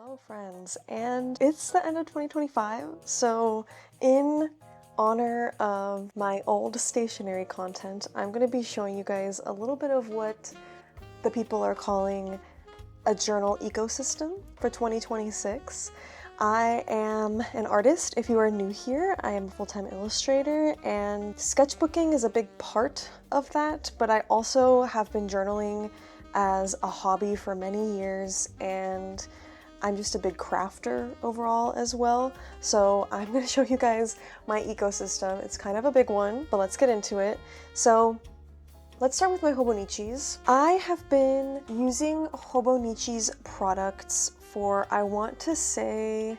Hello friends, and it's the end of 2025, so in honor of my old stationery content, I'm going to be showing you guys a little bit of what the people are calling a journal ecosystem for 2026. I am an artist. If you are new here, I am a full-time illustrator, and sketchbooking is a big part of that, but I also have been journaling as a hobby for many years, and I'm just a big crafter overall as well. So I'm going to show you guys my ecosystem. It's kind of a big one, but let's get into it. So let's start with my Hobonichis. I have been using Hobonichi's products for, I want to say,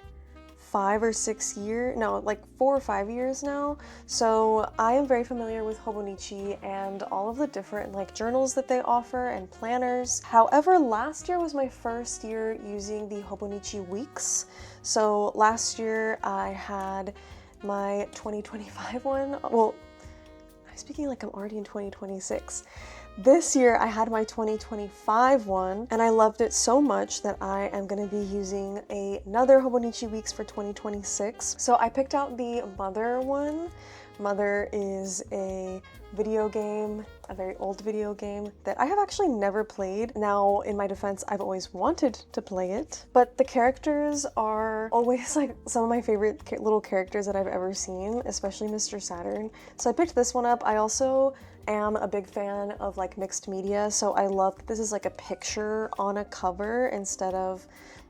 5 or 6 years, no, like 4 or 5 years now. So I am very familiar with Hobonichi and all of the different like journals that they offer and planners. However, last year was my first year using the Hobonichi weeks. So last year I had my 2025 one. Well, I'm speaking like I'm already in 2026. This year I had my 2025 one, and I loved it so much that I am going to be using another Hobonichi Weeks for 2026. So I picked out the Mother one. Mother is a video game, a very old video game that I have actually never played. Now, in my defense, I've always wanted to play it, but the characters are always like some of my favorite little characters that I've ever seen, especially Mr. Saturn. So I picked this one up. I also am a big fan of like mixed media, so I love that this is like a picture on a cover instead of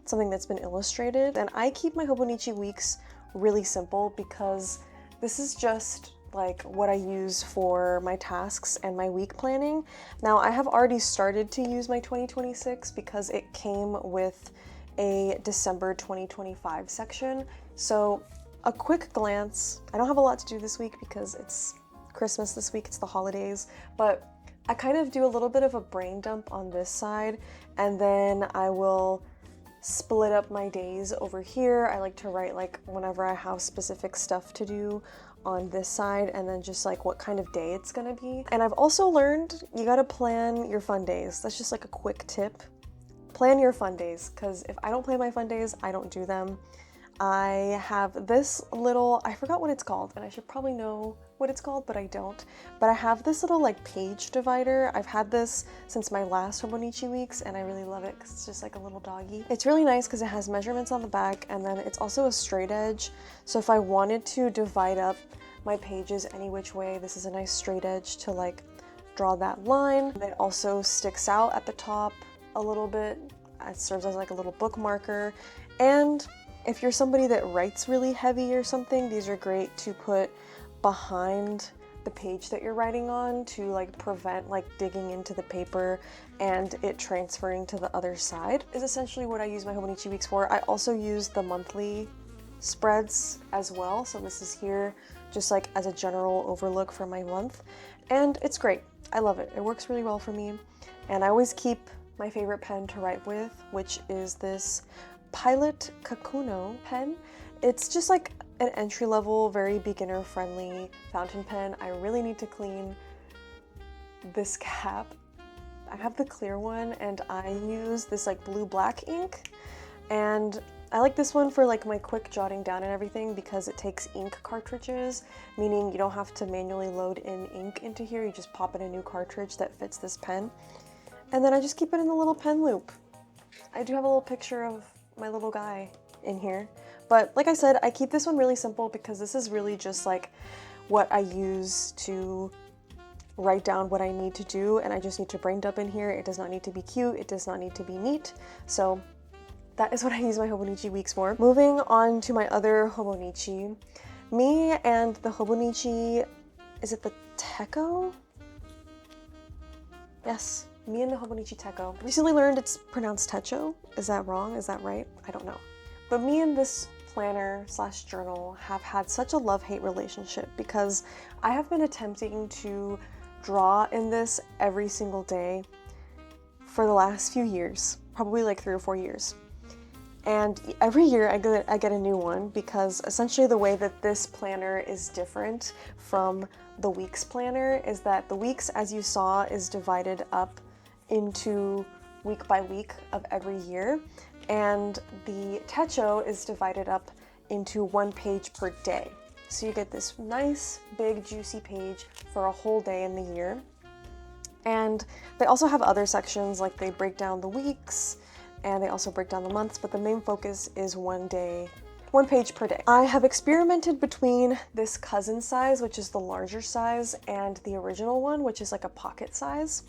something that's been illustrated. And I keep my Hobonichi Weeks really simple because this is just like what I use for my tasks and my week planning. Now, I have already started to use my 2026 because it came with a December 2025 section. So a quick glance, I don't have a lot to do this week because it's Christmas this week, it's the holidays, but I kind of do a little bit of a brain dump on this side, and then I will split up my days over here. I like to write like whenever I have specific stuff to do on this side, and then just like what kind of day it's gonna be. And I've also learned you gotta plan your fun days. That's just like a quick tip. Plan your fun days, because if I don't plan my fun days, I don't do them. I have this little, I forgot what it's called, and I should probably know what it's called, but I don't. But I have this little like page divider. I've had this since my last Hobonichi Weeks, and I really love it because it's just like a little doggy. It's really nice because it has measurements on the back, and then it's also a straight edge. So if I wanted to divide up my pages any which way, this is a nice straight edge to like draw that line. And it also sticks out at the top a little bit. It serves as like a little bookmarker. And if you're somebody that writes really heavy or something, these are great to put behind the page that you're writing on to like prevent like digging into the paper and it transferring to the other side. Is essentially what I use my Hobonichi Weeks for. I also use the monthly spreads as well. So this is here just like as a general overlook for my month, and it's great. I love it. It works really well for me, and I always keep my favorite pen to write with, which is this Pilot Kakuno pen. It's just like an entry-level, very beginner-friendly fountain pen. I really need to clean this cap. I have the clear one, and I use this like blue-black ink, and I like this one for like my quick jotting down and everything because it takes ink cartridges, meaning you don't have to manually load in ink into here. You just pop in a new cartridge that fits this pen, and then I just keep it in the little pen loop. I do have a little picture of my little guy in here, but like I said, I keep this one really simple because this is really just like what I use to write down what I need to do, and I just need to brain dump in here. It does not need to be cute, it does not need to be neat, so that is what I use my Hobonichi Weeks for. Moving on to my other Hobonichi. Me and the Hobonichi, is it the Techo? Yes. Me and the Hobonichi Techo. Recently learned it's pronounced Techo. Is that wrong? Is that right? I don't know. But me and this planner slash journal have had such a love-hate relationship because I have been attempting to draw in this every single day for the last few years, probably like 3 or 4 years. And every year I get a new one because essentially the way that this planner is different from the weeks planner is that the weeks, as you saw, is divided up into week by week of every year. and the techo is divided up into 1 page per day. So you get this nice, big, juicy page for a whole day in the year. And they also have other sections, like they break down the weeks, and they also break down the months, but the main focus is 1 page per day. I have experimented between this cousin size, which is the larger size, and the original one, which is like a pocket size.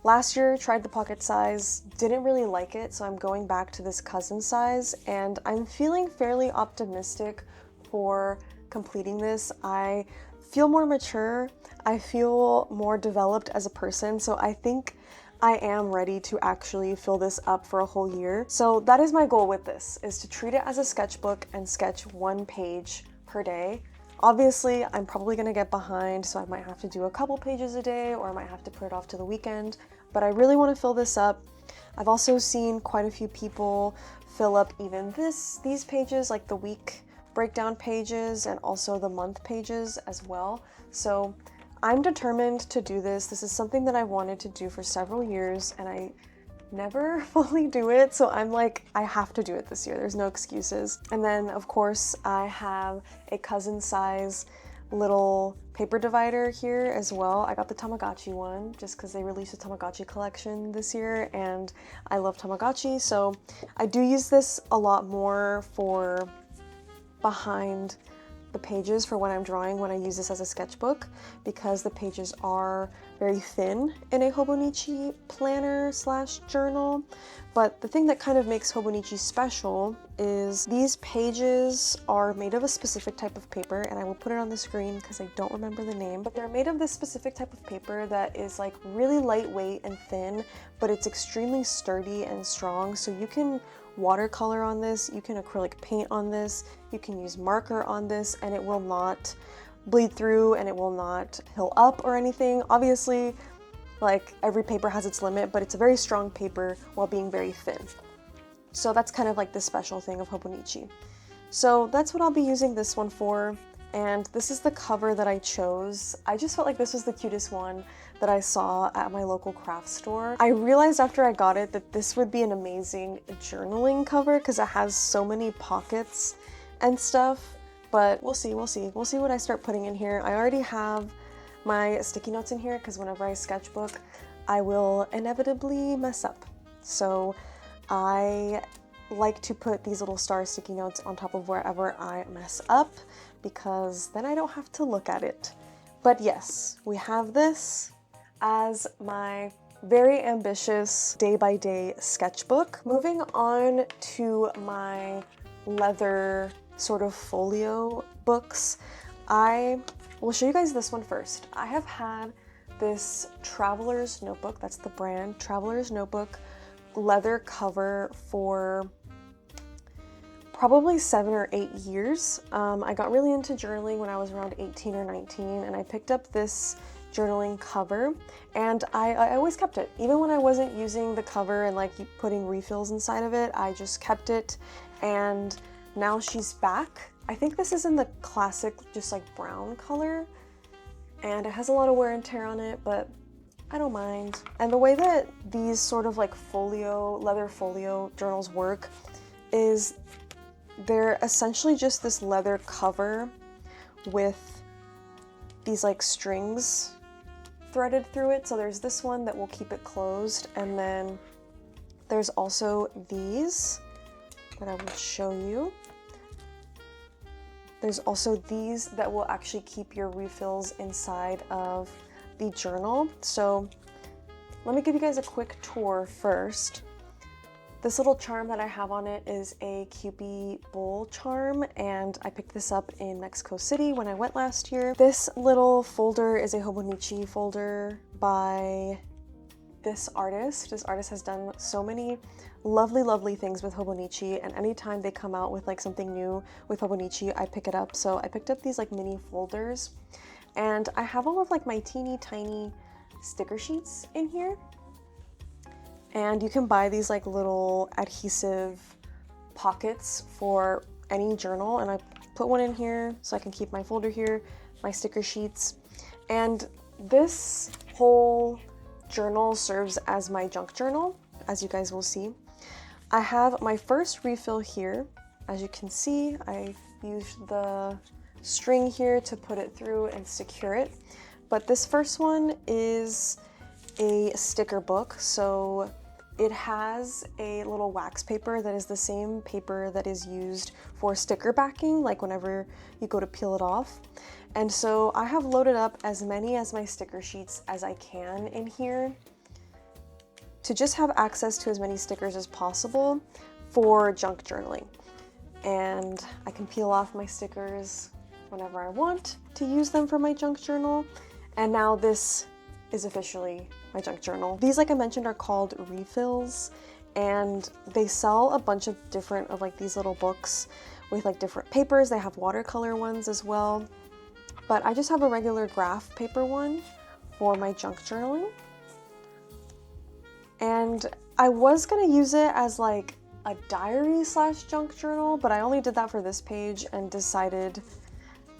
Last year, tried the pocket size, didn't really like it, so I'm going back to this cousin size, and I'm feeling fairly optimistic for completing this. I feel more mature, I feel more developed as a person, so I think I am ready to actually fill this up for a whole year. So that is my goal with this, is to treat it as a sketchbook and sketch 1 page per day. Obviously, I'm probably gonna get behind, so I might have to do a couple pages a day, or I might have to put it off to the weekend, but I really wanna fill this up. I've also seen quite a few people fill up even these pages, like the week breakdown pages and also the month pages as well. So I'm determined to do this. This is something that I wanted to do for several years, and I never fully do it, so I'm like, I have to do it this year. There's no excuses. And then, of course, I have a cousin size little paper divider here as well. I got the Tamagotchi one just because they released a Tamagotchi collection this year, and I love Tamagotchi, so I do use this a lot more for behind the pages for when I'm drawing, when I use this as a sketchbook, because the pages are very thin in a Hobonichi planner / journal. But the thing that kind of makes Hobonichi special is these pages are made of a specific type of paper, and I will put it on the screen because I don't remember the name, but they're made of this specific type of paper that is like really lightweight and thin, but it's extremely sturdy and strong. So you can watercolor on this, you can acrylic paint on this, you can use marker on this, and it will not bleed through and it will not hill up or anything. Obviously, like every paper has its limit, but it's a very strong paper while being very thin. So that's kind of like the special thing of Hobonichi. So that's what I'll be using this one for. And this is the cover that I chose. I just felt like this was the cutest one that I saw at my local craft store. I realized after I got it that this would be an amazing journaling cover because it has so many pockets and stuff, but we'll see. We'll see what I start putting in here. I already have my sticky notes in here because whenever I sketchbook, I will inevitably mess up. So I like to put these little star sticky notes on top of wherever I mess up, because then I don't have to look at it. But yes, we have this as my very ambitious day-by-day sketchbook. Moving on to my leather sort of folio books, I will show you guys this one first. I have had this Traveler's Notebook, that's the brand, Traveler's Notebook leather cover for probably 7 or 8 years. I got really into journaling when I was around 18 or 19, and I picked up this journaling cover, and I always kept it. Even when I wasn't using the cover and like putting refills inside of it, I just kept it, and now she's back. I think this is in the classic, just like brown color, and it has a lot of wear and tear on it, but I don't mind. And the way that these sort of like leather folio journals work is they're essentially just this leather cover with these like strings threaded through it. So there's this one that will keep it closed, and then there's also these that I will show you. There's also these that will actually keep your refills inside of the journal. So let me give you guys a quick tour first. This little charm that I have on it is a cubby bowl charm, and I picked this up in Mexico City when I went last year. This little folder is a Hobonichi folder by this artist. This artist has done so many lovely, lovely things with Hobonichi, and anytime they come out with like something new with Hobonichi, I pick it up. So I picked up these like mini folders, and I have all of like my teeny tiny sticker sheets in here. And you can buy these like little adhesive pockets for any journal, and I put one in here so I can keep my folder here, my sticker sheets. And this whole journal serves as my junk journal, as you guys will see. I have my first refill here. As you can see, I used the string here to put it through and secure it. But this first one is a sticker book, so it has a little wax paper that is the same paper that is used for sticker backing, like whenever you go to peel it off. And so I have loaded up as many as my sticker sheets as I can in here to just have access to as many stickers as possible for junk journaling. And I can peel off my stickers whenever I want to use them for my junk journal. And now this is officially my junk journal. These, like I mentioned, are called refills, and they sell a bunch of different of like these little books with like different papers. They have watercolor ones as well, but I just have a regular graph paper one for my junk journaling. And I was gonna use it as like a diary slash junk journal, but I only did that for this page and decided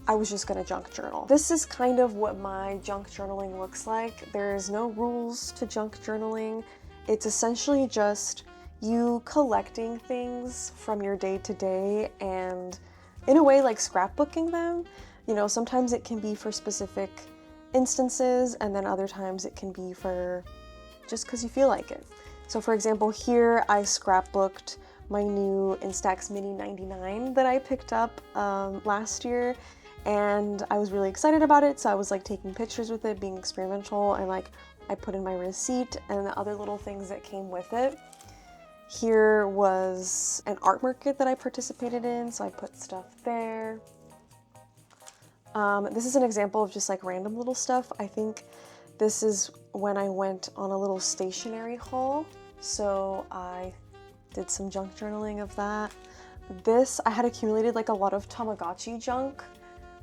I was just gonna junk journal. This is kind of what my junk journaling looks like. There's no rules to junk journaling. It's essentially just you collecting things from your day to day and in a way like scrapbooking them. You know, sometimes it can be for specific instances, and then other times it can be for just because you feel like it. So for example, here I scrapbooked my new Instax Mini 99 that I picked up last year, and I was really excited about it. So I was like taking pictures with it, being experimental, and like I put in my receipt and the other little things that came with it. Here was an art market that I participated in, so I put stuff there. This is an example of just like random little stuff. I think this is when I went on a little stationery haul, so I did some junk journaling of that. This, I had accumulated like a lot of Tamagotchi junk,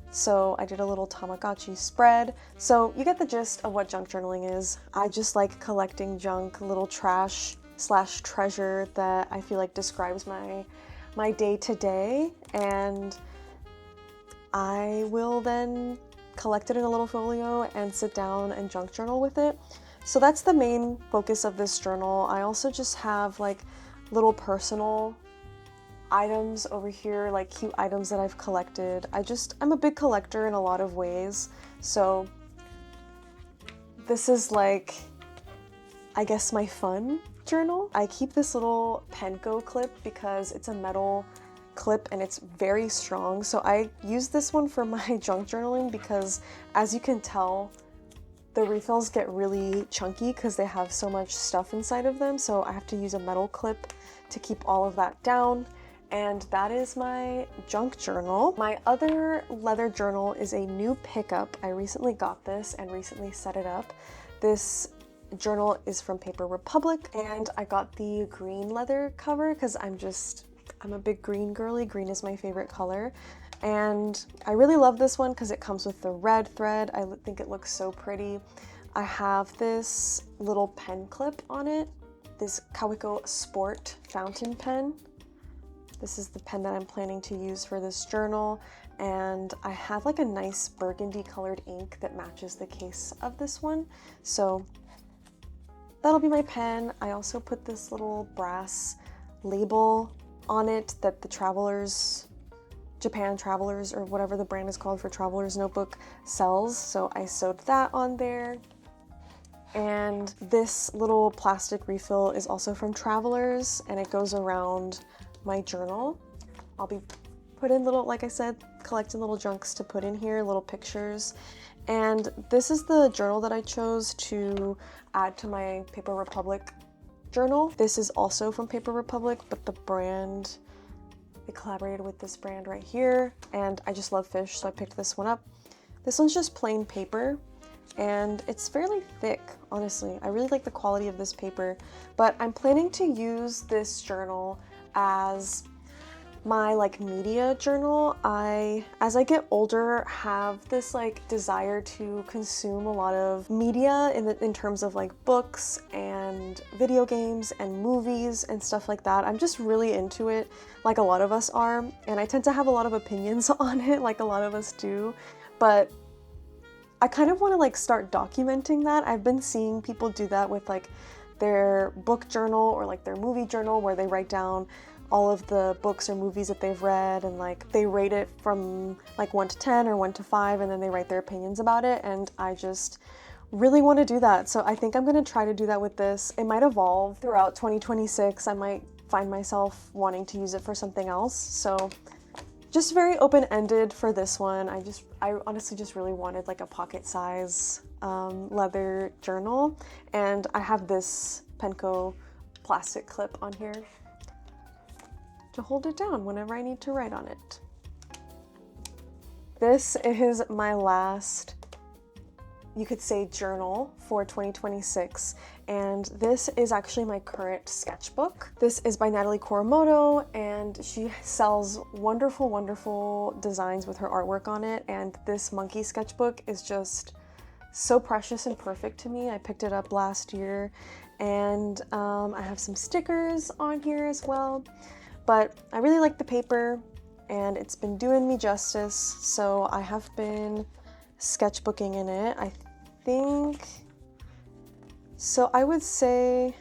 so I did a little Tamagotchi spread. So you get the gist of what junk journaling is. I just like collecting junk, little trash slash treasure that I feel like describes my day to day, and I will then collect it in a little folio and sit down and junk journal with it. So that's the main focus of this journal. I also just have like little personal items over here, like cute items that I've collected. I'm a big collector in a lot of ways. So this is like, I guess, my fun journal. I keep this little Penco clip because it's a metal clip and it's very strong. So I use this one for my junk journaling because, as you can tell, the refills get really chunky because they have so much stuff inside of them. So I have to use a metal clip to keep all of that down. And that is my junk journal. My other leather journal is a new pickup. I recently got this and recently set it up. This journal is from Paper Republic, and I got the green leather cover because I'm a big green girly. Green is my favorite color. And I really love this one because it comes with the red thread. I think it looks so pretty. I have this little pen clip on it, this Kawiko Sport fountain pen. This is the pen that I'm planning to use for this journal. And I have like a nice burgundy colored ink that matches the case of this one. So that'll be my pen. I also put this little brass label on it that the Japan Travelers, or whatever the brand is called for Traveler's Notebook, sells. So I sewed that on there. And this little plastic refill is also from Travelers, and it goes around my journal. I'll be putting little, like I said, collecting little junks to put in here, little pictures. And this is the journal that I chose to add to my Paper Republic journal. This is also from Paper Republic, but the brand, they collaborated with this brand right here, and I just love fish, so I picked this one up. This one's just plain paper, and it's fairly thick, honestly. I really like the quality of this paper, but I'm planning to use this journal as my like media journal. As I get older, have this like desire to consume a lot of media in terms of like books and video games and movies and stuff like that. I'm just really into it, like a lot of us are, and I tend to have a lot of opinions on it, like a lot of us do, but I kind of want to like start documenting that. I've been seeing people do that with like their book journal or like their movie journal where they write down all of the books or movies that they've read, and like they rate it from like 1 to 10 or 1 to 5, and then they write their opinions about it. And I just really want to do that. So I think I'm going to try to do that with this. It might evolve throughout 2026. I might find myself wanting to use it for something else. So just very open-ended for this one. I honestly just really wanted like a pocket size leather journal, and I have this Penco plastic clip on here to hold it down whenever I need to write on it. This is my last, you could say, journal for 2026, and this is actually my current sketchbook. This is by Natalie Koromoto, and she sells wonderful, wonderful designs with her artwork on it, and this monkey sketchbook is just so precious and perfect to me. I picked it up last year, and I have some stickers on here as well, but I really like the paper, and it's been doing me justice, so I have been sketchbooking in it. I think so. I would say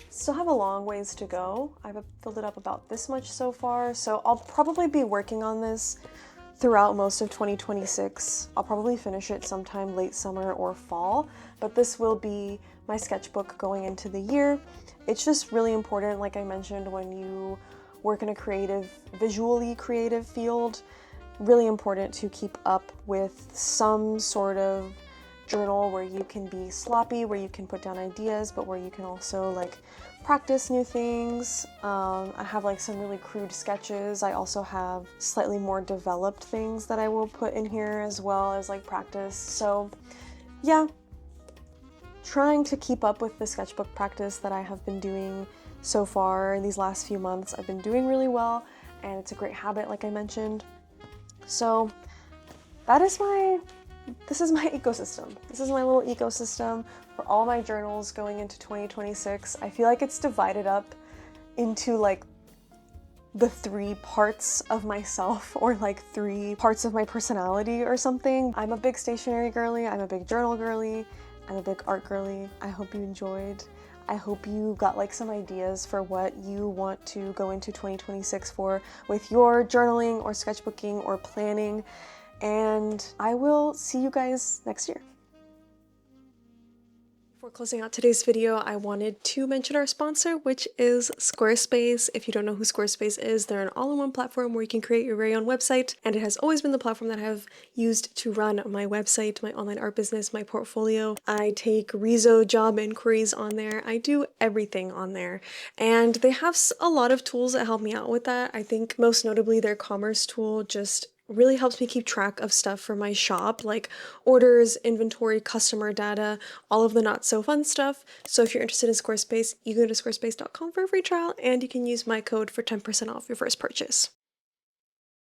still have a long ways to go. I've filled it up about this much so far, so I'll probably be working on this throughout most of 2026. I'll probably finish it sometime late summer or fall, but this will be my sketchbook going into the year. It's just really important, like I mentioned, when you work in a visually creative field, really important to keep up with some sort of journal where you can be sloppy, where you can put down ideas, but where you can also like practice new things. I have like some really crude sketches. I also have slightly more developed things that I will put in here as well as like practice. So yeah, trying to keep up with the sketchbook practice that I have been doing so far in these last few months. I've been doing really well, and it's a great habit, like I mentioned. So this is my ecosystem. This is my little ecosystem for all my journals going into 2026. I feel like it's divided up into like the 3 parts of myself, or like 3 parts of my personality or something. I'm a big stationery girly, I'm a big journal girly, I'm a big art girly. I hope you enjoyed. I hope you got like some ideas for what you want to go into 2026 for with your journaling or sketchbooking or planning, and I will see you guys next year. Before closing out today's video, I wanted to mention our sponsor, which is Squarespace. If you don't know who Squarespace is, they're an all-in-one platform where you can create your very own website, and it has always been the platform that I've used to run my website, my online art business, my portfolio. I take Rezo job inquiries on there. I do everything on there, and they have a lot of tools that help me out with that. I think most notably their commerce tool just really helps me keep track of stuff for my shop, like orders, inventory, customer data, all of the not so fun stuff. So if you're interested in Squarespace, you go to squarespace.com for a free trial, and you can use my code for 10% off your first purchase.